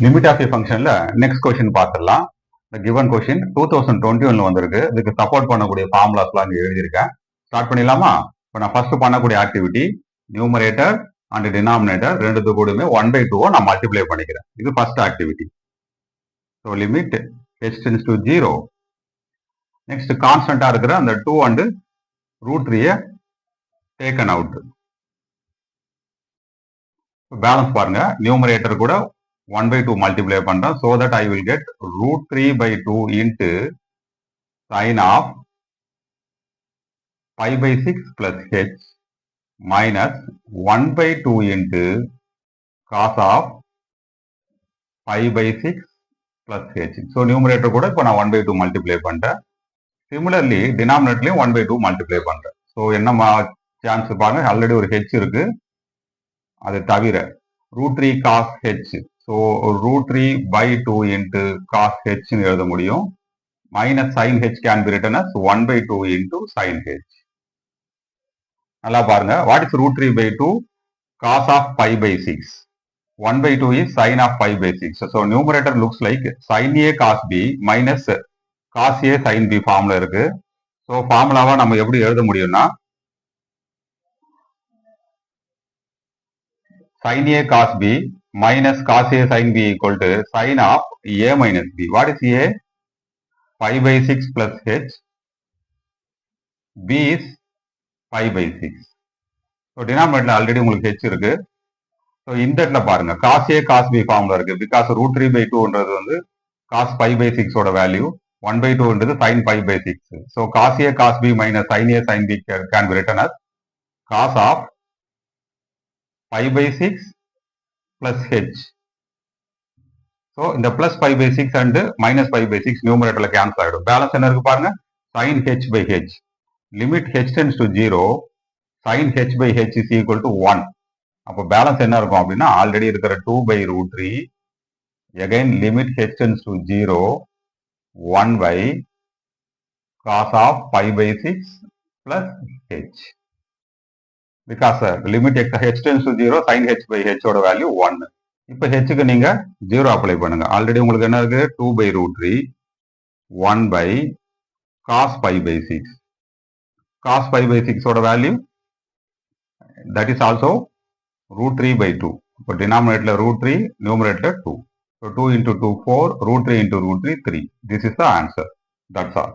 Limit of ஏ ஃபங்க்ஷன்ல next question பார்த்துடலாம். இந்த கிவன் கொஸ்டின் 2021 வந்திருக்கு. இதுக்கு சப்போர்ட் பண்ணக்கூடிய ஃபார்முலாஸ்லாம் இங்கே எழுதியிருக்கேன். ஸ்டார்ட் பண்ணிடலாமா? இப்போ நான் ஃபர்ஸ்ட் பண்ணக்கூடிய ஆக்டிவிட்டி நியூமரேட்டர் அண்ட் டினாமினேட்டர் ரெண்டுத்து கூடயுமே 1/2 நான் மல்டிப்ளை பண்ணிக்கிறேன். இது first activity. So limit h tends to 0. Next கான்ஸ்டன்டா இருக்கிற அந்த 2 அண்ட் √3 டேக்கன் அவுட். பேலன்ஸ் பாருங்க, நியூமரேட்டர் கூட 1/2 மல்டிப்ளை பண்றேன். so that I will get √3/2 into sin of pi/6 plus h minus 1/2 into cos of pi/6 plus h. so numerator கூட இப்போ நான் 1/2 மல்டிப்ளை பண்றேன். சிமிலர்லி டினாமினேட்டர்லயும் 1/2 மல்டிப்ளை பண்றேன். ஸோ என்ன சான்ஸ் பாருங்க, ஆல்ரெடி ஒரு h இருக்கு. அது தவிர √3 cos h. So √3/2 into cos h எழுத முடியும். Minus sin h can be written as 1/2 into sin h. நல்லா பாருங்க, what is √3/2? cos of pi/6. 1/2 is sin of pi/6. So numerator looks like sin a cos b minus cos a sin b formula இருக்கு. So ஃபார்முலாவா நம்ம எப்படி எழுத முடியும்னா sin a cos b minus cos a sin b equal to sin of a minus b. What is a? pi/6 plus h. b is pi/6. So denominator already உங்களுக்கு h இருக்கு. So இந்த இடத்துல பாருங்க, cos a cos b formula இருக்கு. Because √3/2ன்றது வந்து cos pi/6 ஓட value, 1/2ன்றது sin pi/6. So cos a cos b minus sin a sin b can be written as cos of pi/6 plus h. So இந்த plus pi/6 and minus pi/6 நியூமரேட்டர்ல cancel ஆகிடும். Balance என்ன இருக்கு பாருங்க, sin h/h. Limit h tends to 0, sin h/h is equal to 1. அப்போ balance என்ன இருக்கும் அப்படின்னா ஆல்ரெடி இருக்கிற 2/√3, again limit h tends to 0, 1/cos of pi/6 plus h. Because limit h tends to 0, sin h/h ஓட value 1. இப்போ ஹெச்சுக்கு நீங்க 0 apply பண்ணுங்க. Already உங்களுக்கு என்ன இருக்கு, 2/√3, 1/cos pi/6. cos pi/6 ஓட வேல்யூ that is also √3/2. இப்போ denominator √3, numerator 2. So 2 into 2, 4, √3 into √3, 3. This is the answer. That's all.